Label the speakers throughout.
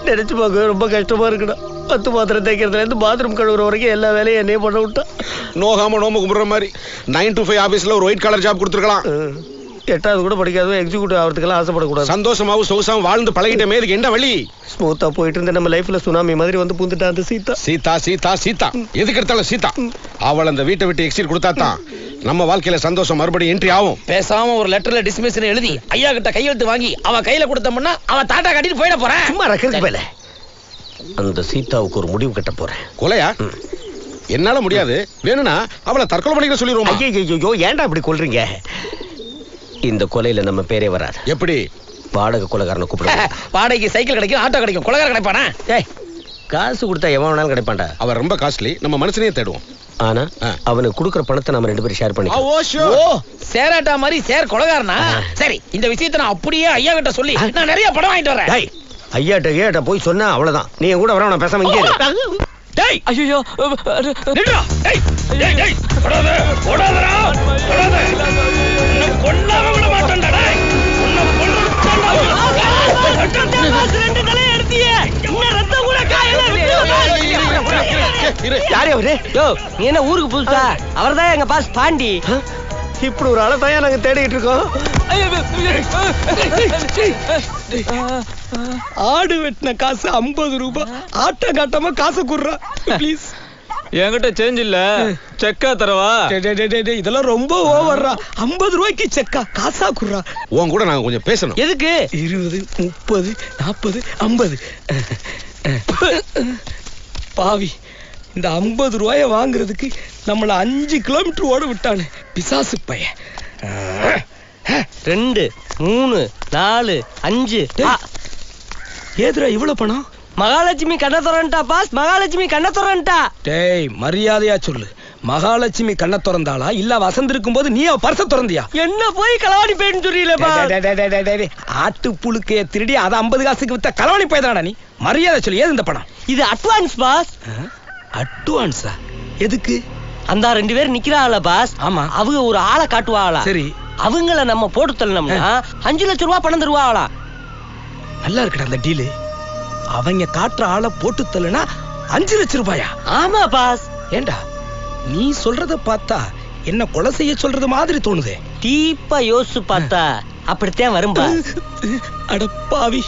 Speaker 1: நினைச்சு பார்க்க ரொம்ப கஷ்டமா இருக்குடா. 10 பாத்திரம் தைக்கிறதுல இருந்து பாத்ரூம் கழுவுற வரைக்கும் எல்லா வேலையும் என்னையே பண்ண விட்டா.
Speaker 2: நோகாம நோம்பு கும்பிடுற மாதிரி 9 to 5 ஆபீஸ்ல ஒரு ஒயிட் கலர் ஜாப் கொடுத்துருக்கலாம்.
Speaker 1: 8வது கூட படிக்காத எக்ஸிக்யூட்டிவ் ஆகிறதுக்கெல்லாம் ஆசைப்படக்கூடாது.
Speaker 2: சந்தோஷமாவும் சொகுசாவும் வாழ்ந்து பழகிட்டமே, இதுக்கு என்ன வழி?
Speaker 1: ஸ்மூத்தா போயிட்டு இருந்த நம்ம லைஃப்ல சுனாமி மாதிரி வந்து பூந்துட்டா அந்த சீதா.
Speaker 2: சீதா சீதா சீதா எதுக்கு எடுத்தாலும் சீதா. அவள் அந்த வீட்டை விட்டு எக்ஸிட் கொடுத்தா தான் நம்ம வாழ்க்கையில சந்தோஷம் மறுபடியும் என்ட்ரி ஆகும்.
Speaker 3: பேசாம ஒரு லெட்டர்ல டிஸ்மிஸ் எழுதி ஐயா கிட்ட கையெழுத்து வாங்கி அவ கையில கொடுத்தோம்னா அவ தாட்டா கட்டிட்டு போயிட போறேன்.
Speaker 1: சும்மா ரக்கருக்கு போல. அந்த சீதாவுக்கு ஒரு முடிவு கட்ட போறேன்.
Speaker 2: கொலையா? என்னால முடியாது. வேணும்னா அவளை தற்கொலை பண்ணிக்க சொல்லிடுவோம்.
Speaker 1: ஐயோ ஏன்டா இப்படி கொல்றீங்க? இந்த கொலையில நம்ம பேரே வராது.
Speaker 2: எப்படி?
Speaker 1: வாடகை கொலைகாரனை கூப்பிடுங்க.
Speaker 3: வாடகைக்கு சைக்கிள் கிடைக்கும், ஆட்டோ கிடைக்கும், கொலைகாரன் கிடைப்பானா?
Speaker 1: காசு கொடுத்தா எவன் வேணாலும் கிடைப்பான்டா.
Speaker 2: அவன் ரொம்ப காஸ்ட்லி, நம்ம மனுஷனையே தேடுவோம்.
Speaker 1: ஆனா அவனுக்கு கொடுக்குற பணத்தை நம்ம 2 பேரும் ஷேர் பண்ணிக்கலாம்.
Speaker 3: ஓ சேராட்டா மாதிரி சேர் கொலைகாரனா? சரி, இந்த விஷயத்தை நான் அப்படியே ஐயா கிட்ட சொல்லி நான் நிறைய பணம் வாங்கிட்டு வரேன்.
Speaker 1: ஐயாட்ட போய் சொன்னா அவ்வளவுதான். நீ கூட வர, நான் பேசாம இங்கே இரு.
Speaker 3: டேய் ஐயோ நில்றா. டேய் டேய் டேய் ஓடாத ஓடாதடா ஓடாத. உன்னை கொல்லாம விட மாட்டேன்டா. டேய் உன்னை கொல்றேன்டா. ரெண்டு தலை எடுத்தியே. இன்ன ரத்தம் கூட காயல.
Speaker 1: யாரே அவரு?
Speaker 3: யோ நீ என்ன ஊருக்கு புதுசா? அவர்தான் எங்க பாஸ் பாண்டி.
Speaker 1: இப்படி ஒரு ஆளை தான் நாங்க தேடிட்டு இருக்கோம். ஆடு வெட்டின காசு 50 ரூபாய். ஆட்ட காட்டாம காசு குடுறா ப்ளீஸ்.
Speaker 4: என்கிட்ட சேஞ்ச் இல்ல, செக்கா தரவா?
Speaker 1: இதெல்லாம் ரொம்ப ஓவர்ரா. 50 ரூபாய்க்கு செக்கா காசா குடுறா.
Speaker 2: உன் கூட நாங்க கொஞ்சம் பேசணும்.
Speaker 3: எதுக்கு?
Speaker 1: 20, 30, 40, 50. பாவி, இந்த 50 ரூபாய வாங்குறதுக்கு நம்மள 5 கிலோமீட்டர் ஓட விட்டானு பிசாசு பையன்.
Speaker 3: 2, 3, 4, 5.
Speaker 1: ஏதுரா இவ்வளவு பணம்?
Speaker 3: மகாலட்சுமி கண்ண திறந்துட்டா பாஸ், மகாலட்சுமி கண்ண திறந்துட்டா.
Speaker 1: டேய் மரியாதையா சொல்லு, மகாலட்சுமி கண்ண திறந்தாளா இல்ல வசந்த் இருக்கும் போது நீ அவ பர்ச திறந்தியா?
Speaker 3: என்ன போய் களவாணி போயின்னு சொல்றீங்களே.
Speaker 1: ஆட்டு புழுக்கைய திருடி அதை 50 காசுக்கு வித்த களவாணி போய்தாடா நீ. மரியாதை சொல்லு, ஏது இந்த பணம்?
Speaker 3: இது அட்வான்ஸ் பாஸ்.
Speaker 1: அட்வான்ஸா? எதுக்கு?
Speaker 3: அந்த 2 பேர் நிக்கிறாங்களா பாஸ்?
Speaker 1: ஆமா.
Speaker 3: அவங்க ஒரு ஆளை காட்டுவாங்களா?
Speaker 1: சரி.
Speaker 3: அவங்கள நம்ம போட்டு தள்ளணும்னா 5 லட்சம் ரூபாய் பணம் தருவாங்களா?
Speaker 1: நல்லா இருக்குடா அந்த டீலு. அவங்க காட்டுற ஆளை போட்டு தள்ளுனா 5 லட்சம் ரூபாயா?
Speaker 3: ஆமா பாஸ்.
Speaker 1: ஏண்டா நீ சொல்றத பார்த்தா என்ன கொலை செய்ய சொல்றது மாதிரி தோணுதே.
Speaker 3: டீப்பா யோசிச்சு பார்த்தா அப்படித்தான் வரும் பாஸ்.
Speaker 1: அடப்பாவி,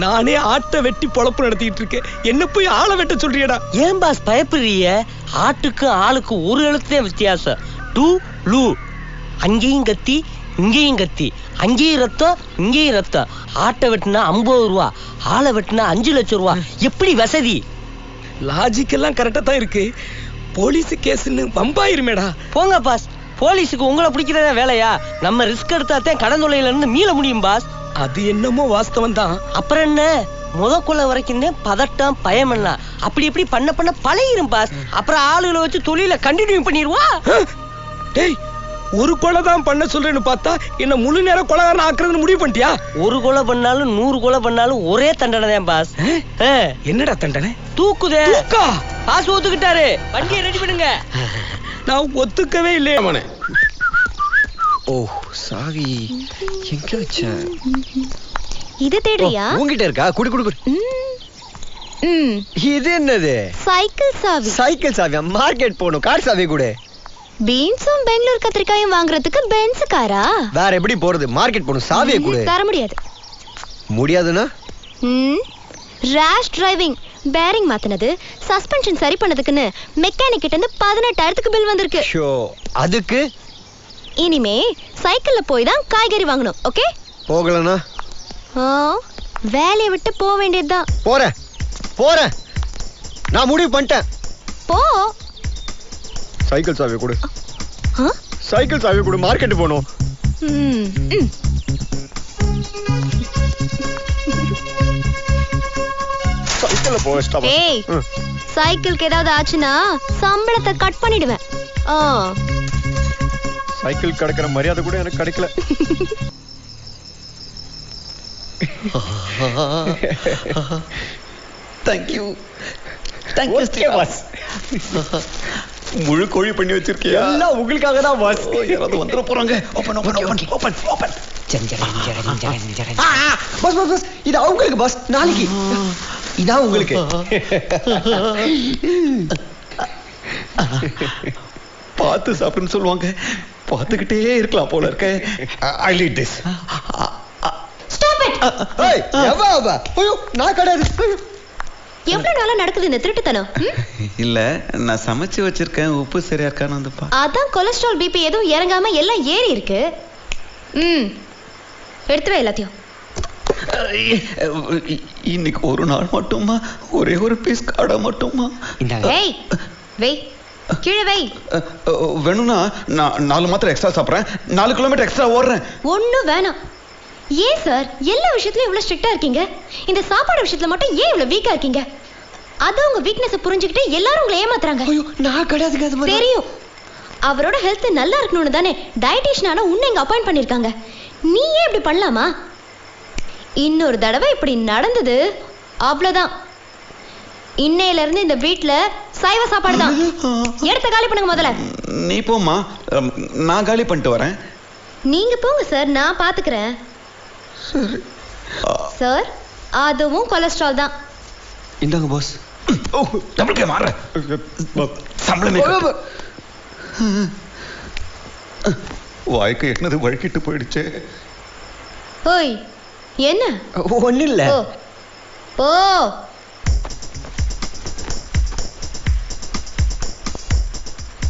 Speaker 1: நானே ஆட்டை வெட்டி பொழப்பு நடத்திட்டு இருக்கேன், என்ன போய் ஆளை வெட்ட சொல்றியடா?
Speaker 3: ஏன் பாஸ் பயப்படுறீங்க? ஆட்டுக்கும் ஆளுக்கும் ஒரு எழுத்துதான் வித்தியாசம். டூ லூ. அங்கேயும் கத்தி இங்கேயும் கத்தி, அங்கேயும் ரத்தம் இங்கேயும் ரத்தம். ஆட்டை வெட்டினா 50 ரூபா, ஆளை வெட்டினா 5 லட்சம் ரூபா. எப்படி வசதி?
Speaker 1: லாஜிக் எல்லாம் கரெக்டா தான் இருக்கு. போலீஸ் கேஸ்ன்னு வம்பாயிருமேடா.
Speaker 3: போங்க பாஸ், போலீஸுக்கு உங்களை பிடிக்கிறதா வேலையா? நம்ம ரிஸ்க் எடுத்தாத்தான் கடன் தொல்லையில இருந்து மீள முடியும் பாஸ்.
Speaker 1: அது என்னமோ வாஸ்தவம் தான்.
Speaker 3: அப்புறம் என்ன, முதற்கொள்ள வரைக்கும் பதட்டம் பயம் என்ன அப்படி எப்படி பண்ண பண்ண பழகிரும் பாஸ். அப்புறம் ஆளுகளை வச்சு தொழில கண்டினியூ பண்ணிடுவா.
Speaker 1: டேய், ஒரு கொலை தான் பண்ண சொல்றேன்னு பார்த்தா என்ன முழு நேரம் கொலைகாரன் ஆக்குறதுன்னு முடிவு பண்ணிட்டியா?
Speaker 3: ஒரு கொலை பண்ணாலும் 100 கொலை பண்ணாலும் ஒரே தண்டனை தான் பாஸ்.
Speaker 1: என்னடா தண்டனை?
Speaker 3: தூக்குதே.
Speaker 1: தூக்கா?
Speaker 3: பாஸ் ஒத்துக்கிட்டாரு. வண்டியை ரெடி பண்ணுங்க.
Speaker 1: நான் ஒத்துக்கவே இல்லையே.
Speaker 5: ஓ சாவி எங்க வச்சேன்?
Speaker 6: இது தேடுறியா?
Speaker 5: உன்கிட்ட இருக்கா? குடு குடு குடு. இது என்னது?
Speaker 6: சைக்கிள் சாவி.
Speaker 5: சைக்கிள் சாவியா? மார்க்கெட் போணும், கார் சாவி கொடு.
Speaker 6: பீன்ஸும் பெங்களூர் கத்திரிக்காயும் வாங்குறதுக்கு பென்ஸ் காரா?
Speaker 5: வேற எப்படி போறது? மார்க்கெட் போணும், சாவியை கொடு.
Speaker 6: தர முடியாது.
Speaker 5: முடியாதுன்னா?
Speaker 6: ரேஷ் டிரைவிங், பேரிங் மாத்துனது, சஸ்பென்ஷன் சரி பண்ணதுக்குன்னு மெக்கானிக் கிட்ட இருந்து 18,000க்கு பில் வந்திருக்கு.
Speaker 5: ஷோ, அதுக்கு
Speaker 6: இனிமே சைக்கிள்ல போய் தான் காய்கறி வாங்கணும். ஓகே?
Speaker 5: போகலனா
Speaker 6: வேலையை விட்டு போக வேண்டியதுதான்.
Speaker 5: போறேன் போறேன், நான் முடிவு பண்ணிட்டேன்.
Speaker 6: போ.
Speaker 5: சைக்கிள் சாவி கொடு. சைக்கிள் சாவி கொடு, மார்க்கெட் போணும். சைக்கிள்ல போ.
Speaker 6: ஏய், சைக்கிளுக்கு ஏதாவது ஆச்சுன்னா சம்பளத்தை கட் பண்ணிடுவேன்.
Speaker 5: சைக்கிள் கிடைக்கிற மரியாதை கூட எனக்கு கிடைக்கல. Thank you thank you boss. முழு கோழி பண்ணி வச்சிருக்கியா? எல்லாம் உங்களுக்காக தான் பாஸ். யாராவது வந்துட போறாங்க. Open open open open open. Bus bus bus இது அவங்களுக்கு பஸ் நாளைக்கு இதான் உங்களுக்கு பார்த்து சாப்பிடுன்னு சொல்லுவாங்க பார்த்துக்கிட்டே இருக்கலாம் போல இருக்க ஐ லீட் திஸ்
Speaker 6: ஸ்டாப் இட்.
Speaker 5: ஏய் எவா அவ ஐயோ நான் கிடையாது
Speaker 6: எவ்வளவு நாளா நடக்குது இந்த திருட்டுத்தனம்?
Speaker 7: இல்ல நான் சமைச்சு வச்சிருக்கேன் உப்பு சரியா இருக்கான்னு வந்து பா.
Speaker 6: அதான் கொலஸ்ட்ரால் பிபி எதுவும் இறங்காம எல்லாம் ஏறி இருக்கு. எடுத்து வை எல்லாத்தையும்.
Speaker 7: இன்னைக்கு ஒரு நாள் மட்டுமா ஒரே ஒரு பீஸ் காடை மட்டுமா
Speaker 6: ஏய் வை கீழே வை.
Speaker 7: வேணும்னா நான் 4 மாத்திரை எக்ஸ்ட்ரா சாப்பிட்றேன் 4 கிலோமீட்டர் எக்ஸ்ட்ரா ஓடுறேன்.
Speaker 6: ஒண்ணும் வேணாம். ஏன் சார் எல்லா விஷயத்துலயும் இவ்வளவு ஸ்ட்ரிக்ட்டா இருக்கீங்க? இந்த சாப்பாடு விஷயத்துல மட்டும் ஏன் இவ்வளவு வீக்கா இருக்கீங்க? அது உங்க வீக்னஸ் புரிஞ்சுக்கிட்டு எல்லாரும் உங்களை ஏமாத்துறாங்க.
Speaker 5: ஐயோ நான் கிடையாது அது மாதிரி
Speaker 6: தெரியும். அவரோட ஹெல்த் நல்லா இருக்கணும்னு தானே டயட்டிஷியனான உன்னை இங்க அப்பாயிண்ட் பண்ணிருக்காங்க. நீ ஏன் இப்படி பண்ணலாமா? இன்னொரு தடவை இப்படி நடந்தது அவ்வளவுதான். இன்னையில இருந்து இந்த வீட்ல சைவ சாப்பாடு தான். எடுத்து காலி பண்ணுங்க முதல்ல.
Speaker 7: நீ போமா நான் காலி பண்ணிட்டு வரேன்.
Speaker 6: நீங்க போங்க சார் நான் பாத்துக்கிறேன். சார் அதுவும் கொலஸ்ட்ரால் தான்.
Speaker 5: இந்தாங்க பாஸ்.
Speaker 7: ஓ டபுள் கே மாற சம்பளமே வாய்க்கு எட்டினது வழுக்கிட்டு போயிடுச்சு.
Speaker 6: ஓய் என்ன?
Speaker 5: ஒண்ணு இல்ல
Speaker 6: ஓ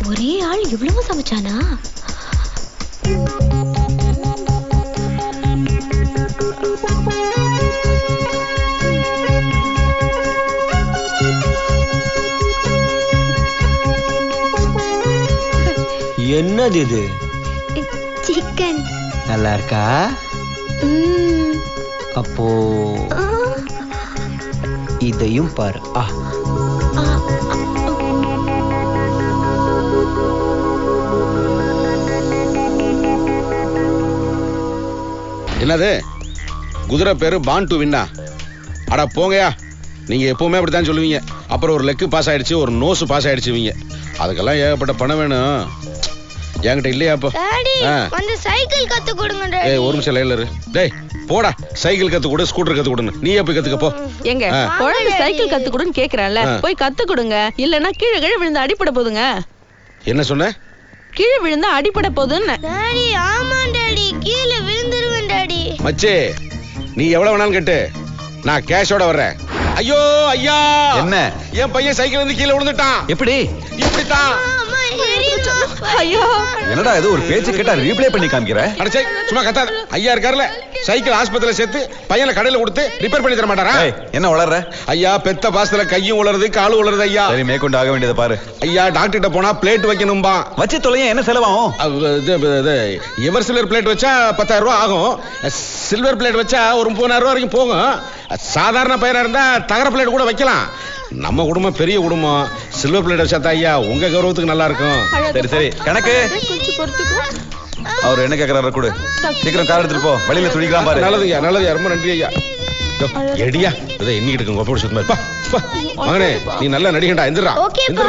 Speaker 6: ஒரே ஆள் இவ்வளவு சமைச்சானா?
Speaker 1: என்னது இது?
Speaker 6: சிக்கன்.
Speaker 1: நல்லா இருக்கா? அப்போ இதையும் பாரு.
Speaker 2: என்னது குதிரை பேரு பான் டு வின்னா? அடா போங்கயா, நீங்க எப்பவுமே அப்படித்தான் சொல்லுவீங்க. அப்புறம் ஒரு லெக்கு பாஸ் ஆயிடுச்சு ஒரு நோஸ் பாஸ் ஆயிடுச்சுவீங்க. அதுக்கெல்லாம் ஏகப்பட்ட பணம் வேணும். என்கிட்ட இல்லையா? அப்போ
Speaker 6: வந்து சைக்கிள் கத்து கொடுங்க.
Speaker 2: ஏய் ஒரு நிமிஷம் லைன்ல இரு. டேய் போடா, சைக்கிள் கத்து கொடு ஸ்கூட்டர் கத்து கொடுன்னு. நீ போய் கத்துக்க போ.
Speaker 8: எங்க குழந்தை சைக்கிள் கத்து கொடுன்னு கேக்குறான்ல, போய் கத்து கொடுங்க. இல்லன்னா கீழே கீழே விழுந்து அடிபட போகுதுங்க.
Speaker 2: என்ன சொன்ன?
Speaker 8: கீழே விழுந்தா அடிபட போகுதுன்னு.
Speaker 6: டாடி ஆமா டாடி கீழே விழுந்துருவேன் டாடி.
Speaker 2: மச்சே நீ எவ்வளவு வேணாலும் கேட்டு நான் கேஷோட வர்றேன். ஐயோ ஐயா
Speaker 7: என்ன?
Speaker 2: என் பையன் சைக்கிள் வந்து கீழே விழுந்துட்டான்.
Speaker 7: எப்படி?
Speaker 2: இப்படித்தான்.
Speaker 8: ஐயோ
Speaker 7: என்னடா இது ஒரு பேச்சு கேட்டா ரீப்ளே பண்ணி காமிக்கிற?
Speaker 2: அடச்சே சும்மா கத்தாத. ஐயா இருக்காருல சைக்கிள் ஆஸ்பத்திரியில சேர்த்து பையனை கடையில கொடுத்து ரிப்பேர் பண்ணி தர மாட்டாரா?
Speaker 7: என்ன வளர்ற?
Speaker 2: ஐயா பெத்த பாசத்துல கையும் உளருது காலும் உளருது ஐயா.
Speaker 7: சரி மேற்கொண்டு ஆக வேண்டியதை பாரு.
Speaker 2: ஐயா டாக்டர்கிட்ட போனா பிளேட் வைக்கணும்பா.
Speaker 7: வச்சு தொலைய என்ன செலவாகும்?
Speaker 2: எவர் சில்வர் பிளேட் வச்சா 10,000 ரூபாய் ஆகும். சில்வர் பிளேட் வச்சா ஒரு 30,000 ரூபாய் வரைக்கும் போகும். சாதாரண பையனா இருந்தா தகர பிளேட் கூட வைக்கலாம். நம்ம குடும்பம் பெரிய குடும்பம். சில்வர் பிளேட் வச்சா ஐயா உங்க கௌரவத்துக்கு நல்லா இருக்கும்.
Speaker 7: சரி சரி கணக்கு
Speaker 8: கொஞ்சம் பொறுத்துக்கோ.
Speaker 7: அவர் என்ன கேக்குறாரு கூட சீக்கிரம் கார் எடுத்துட்டு போ. வழியில துடிக்கலாம் பாரு.
Speaker 2: நல்லது ஐயா நல்லது. ரொம்ப நன்றி ஐயா. எடியா இதை எண்ணிக்கிட்டு இருக்கோம். மகனே நீ நல்லா நடிகண்டா. எந்திரா.